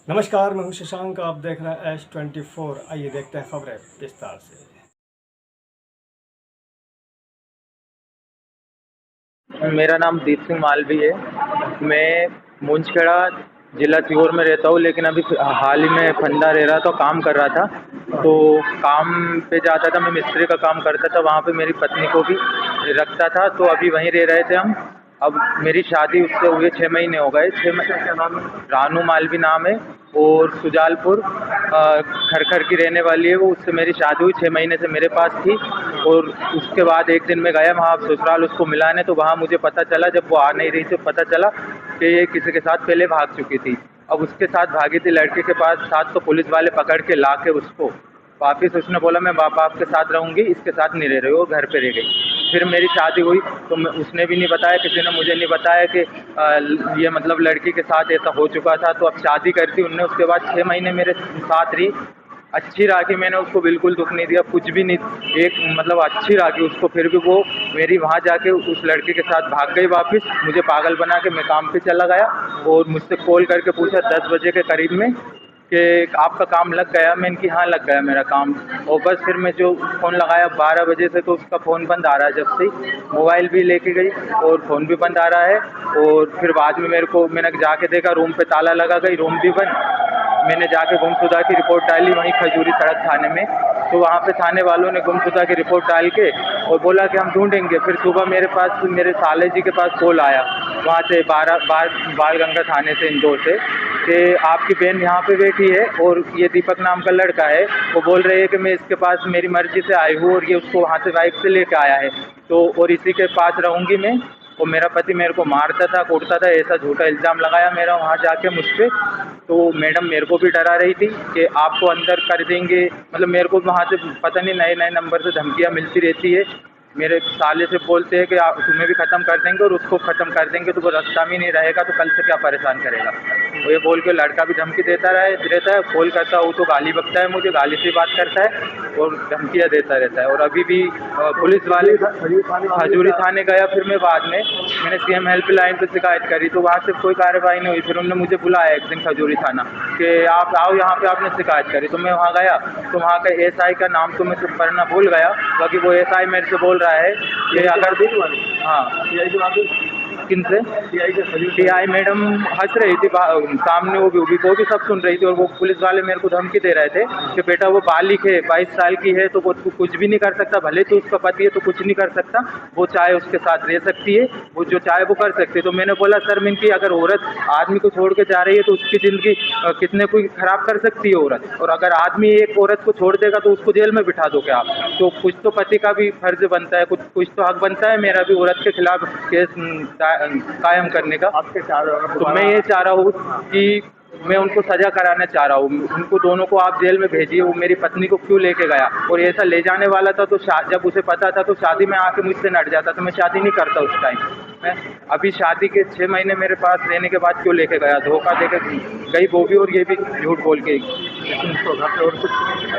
नमस्कार, मैं हूं शशांक। आप देख रहे हैं S24। आइए देखते हैं खबरें विस्तार से। मेरा नाम दीप सिंह मालवी है। मैं मुंशखेड़ा जिला सीहोर में रहता हूँ, लेकिन अभी हाल ही में फंदा रह रहा था, काम कर रहा था। तो काम पे जाता था, मैं मिस्त्री का काम करता था, वहाँ पे मेरी पत्नी को भी रखता था, तो अभी वहीं रह रहे थे हम। अब मेरी शादी उससे हुए 6 महीने हो गए। 6 महीने। क्या नाम है? रानू मालवी नाम है, और सुजालपुर खरखर की रहने वाली है वो। उससे मेरी शादी हुई, 6 महीने से मेरे पास थी। और उसके बाद एक दिन मैं गया वहाँ ससुराल उसको मिलाने, तो वहाँ मुझे पता चला, जब वो आ नहीं रही थी, पता चला कि ये किसी के साथ पहले भाग चुकी थी। अब उसके साथ भागी थी लड़के के साथ, तो पुलिस वाले पकड़ के ला के उसको वापिस, उसने बोला मैं बाप बाप के साथ रहूँगी, इसके साथ नहीं रह रही, वो घर पे रह गई। फिर मेरी शादी हुई तो उसने भी नहीं बताया, किसी ने मुझे नहीं बताया कि ये मतलब लड़की के साथ ऐसा हो चुका था। तो अब शादी करती उनने, उसके बाद 6 महीने मेरे साथ रही, अच्छी राखी, मैंने उसको बिल्कुल दुख नहीं दिया, कुछ भी नहीं, एक मतलब अच्छी राखी उसको। फिर भी वो मेरी वहाँ जाके उस लड़के के साथ भाग गई वापस, मुझे पागल बना के मैं काम पे चला गया। और मुझसे कॉल करके पूछा 10 बजे के करीब में कि आपका काम लग गया। मैंने कि हाँ लग गया मेरा काम। और बस फिर मैं जो फ़ोन लगाया 12 बजे से, तो उसका फ़ोन बंद आ रहा है जब से। मोबाइल भी लेके गई और फ़ोन भी बंद आ रहा है। और फिर बाद में मैंने जाके देखा, रूम पे ताला लगा गई, रूम भी बंद। मैंने जाके गुमशुदा की रिपोर्ट डाली वहीं खजूरी सड़क थाने में। तो वहाँ पे थाने वालों ने गुमशुदा की रिपोर्ट डाल के और बोला कि हम ढूंढेंगे। फिर सुबह मेरे पास, मेरे साले जी के पास कॉल आया वहाँ से, बाल गंगा थाने से, इंदौर से, कि आपकी बहन यहाँ पे बैठी है और ये दीपक नाम का लड़का है, वो बोल रहे हैं कि मैं इसके पास मेरी मर्जी से आई हूँ और ये उसको वहाँ से बाइक से लेके आया है, तो और इसी के पास रहूँगी मैं। और मेरा पति मेरे को मारता था, कूटता था, ऐसा झूठा इल्ज़ाम लगाया मेरा वहाँ जाके मुझ पे। तो मैडम मेरे को भी डरा रही थी कि आपको अंदर कर देंगे, मतलब मेरे को वहाँ से पता नहीं नए नए नंबर से धमकियाँ मिलती रहती है। मेरे साले से बोलते हैं कि आप तुम्हें भी ख़त्म कर देंगे और उसको ख़त्म कर देंगे, तो वो रास्ता में नहीं रहेगा, तो कल से क्या परेशान करेगा। तो ये बोल के लड़का भी धमकी देता रहता है, कॉल करता है वो तो गाली बकता है, मुझे गाली से बात करता है और धमकियाँ देता रहता है। और अभी भी पुलिस वाले हजूरी थाने गया, फिर मैं बाद में मैंने CM हेल्पलाइन पे शिकायत करी, तो वहाँ से कोई कार्रवाई नहीं हुई। फिर उन्होंने मुझे बुलाया एक दिन खजूरी थाना कि आप आओ यहाँ पे, आपने शिकायत करी। तो मैं वहाँ गया, तो वहाँ का SI का नाम तो मैं सिर्फ पढ़ना भूल गया, बाकी वो SI मेरे से बोल रहा है कि अगर भी, हाँ, किन से TI मैडम हंस रही थी सामने, वो भी सब सुन रही थी। और वो पुलिस वाले मेरे को धमकी दे रहे थे कि बेटा वो बालिग है, 22 साल की है, तो वो कुछ भी नहीं कर सकता, भले तो उसका पति है तो कुछ नहीं कर सकता, वो चाहे उसके साथ रह सकती है, वो जो चाहे वो कर सकती है। तो मैंने बोला सर, मैं कि अगर औरत आदमी को छोड़ के जा रही है तो उसकी ज़िंदगी कितने कोई ख़राब कर सकती है औरत, और अगर आदमी एक औरत को छोड़ देगा तो उसको जेल में बिठा दोगे आप। तो कुछ तो पति का भी फर्ज बनता है, कुछ तो हक बनता है मेरा भी औरत के खिलाफ केस कायम करने का। तो मैं ये चाह रहा हूँ कि मैं उनको सज़ा कराना चाह रहा हूँ, उनको दोनों को आप जेल में भेजिए। वो मेरी पत्नी को क्यों लेके गया, और ऐसा ले जाने वाला था तो जब उसे पता था तो शादी में आके मुझसे नट जाता, तो मैं शादी नहीं करता उस टाइम। मैं अभी शादी के 6 महीने मेरे पास रहने के बाद क्यों लेके गया, धोखा देके गई वो भी, और ये भी झूठ बोल के।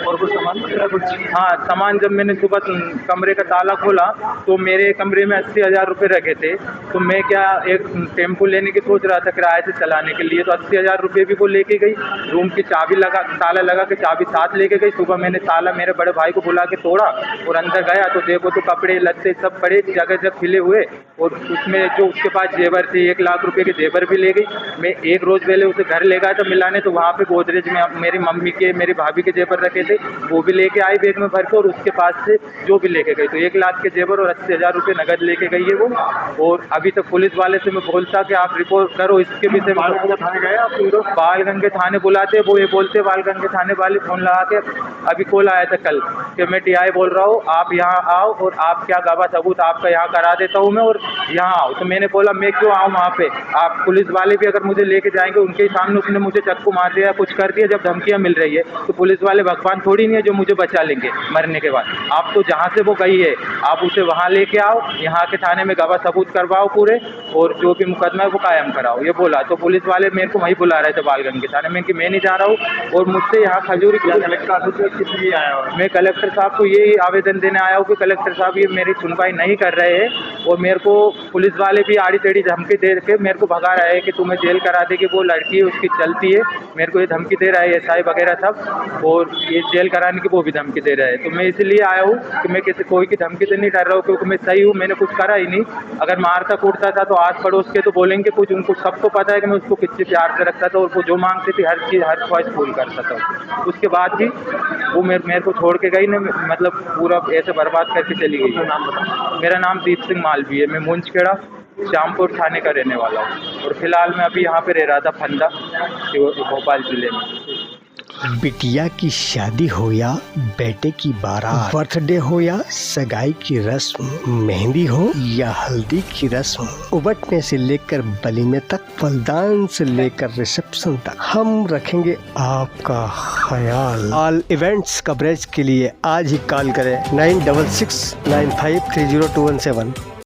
और कुछ सामान वगैरह कुछ? हाँ, सामान जब मैंने सुबह कमरे का ताला खोला तो मेरे कमरे में 80,000 रुपये रखे थे। तो मैं क्या एक टेम्पो लेने की सोच रहा था किराए से चलाने के लिए, तो 80,000 रुपये भी वो लेके गई। रूम की चाबी ताला लगा के चाबी साथ लेके गई। सुबह मैंने ताला मेरे बड़े भाई को बुला के तोड़ा और अंदर गया तो देखो तो कपड़े लत्ते सब पड़े जगह जगह खिले हुए, और उसमें जो उसके पास जेवर थे 1 लाख रुपए के जेवर भी ले गई। मैं एक रोज़ पहले उसे घर ले गया था मिलाने, तो वहाँ पे गोदरेज में मेरी मम्मी के, मेरी भाभी के जेवर रखे थे, वो भी लेके आई बैग में भर के, और उसके पास से जो भी लेके गई, तो 1 लाख के जेवर और 80,000 रुपये नगद लेके गई है वो। और अभी तक पुलिस वाले से मैं बोलता कि आप रिपोर्ट करो इसके विषय में। थाने गए आप लोग? बालगंगे थाने बुलाते, वो ये बोलते बालगंगे थाने वाले फ़ोन लगा के, अभी कॉल आया था कल कि मैं TI बोल रहा हूँ, आप यहाँ आओ और आप क्या गवाह सबूत आपका यहाँ करा देता हूँ मैं, और यहाँ आओ। तो मैंने बोला मैं क्यों आऊँ वहाँ पे, आप पुलिस वाले भी अगर मुझे लेके जाएंगे, उनके सामने उसने मुझे चक्कू मार दिया, कुछ कर दिया, जब धमकियाँ मिल रही है, तो पुलिस वाले भगवान थोड़ी नहीं है जो मुझे बचा लेंगे मरने के बाद। आप तो जहाँ से वो गई है आप उसे वहाँ लेके आओ, यहाँ के थाने में गवाह सबूत करवाओ पूरे, और जो भी मुकदमा है वो कायम कराओ, ये बोला। तो पुलिस वाले मेरे को वहीं बुला रहे थे बालगंज के थाने में कि मैं नहीं जा रहा हूँ, और मुझसे यहाँ खजूरी मैं कलेक्टर साहब को ये आवेदन देने आया हूँ कि कलेक्टर साहब ये मेरी सुनवाई नहीं कर रहे हैं, और मेरे को पुलिस वाले भी आड़ी टेढ़ी धमकी दे के मेरे को भगा रहा है कि तुम्हें जेल करा देगी, वो लड़की है उसकी चलती है, मेरे को ये धमकी दे रहा है एसआई वगैरह सब, और ये जेल कराने की वो भी धमकी दे रहा है। तो मैं इसलिए आया हूँ कि मैं किसी कोई की धमकी से नहीं डर रहा हूँ, क्योंकि मैं सही हूँ, मैंने कुछ करा ही नहीं। अगर मारता कूटता था तो आस पड़ोस के तो बोलेंगे कुछ, उनको सबको पता है कि मैं उसको कितने प्यार से रखता था, और वो जो मांगती थी हर चीज़ हर ख्वाहिश पूरी करता था। उसके बाद भी वो मेरे को छोड़ के गई ना, मतलब पूरा ऐसे बर्बाद करके चली गई। मेरा नाम दीप सिंह मालवी है, मैं मुंशखेड़ा श्यामपुर थाने का रहने वाला हूँ, और फिलहाल मैं अभी यहाँ पे रह रहा था फंदा भोपाल जिले में। बिटिया की शादी हो या बेटे की बारात, बर्थडे हो या सगाई की रस्म, मेहंदी हो या हल्दी की रस्म, उबटने से लेकर वलीमे तक, फलदान से लेकर रिसेप्शन तक, हम रखेंगे आपका ख्याल। ऑल इवेंट्स कवरेज के लिए आज ही कॉल करें 9669530217।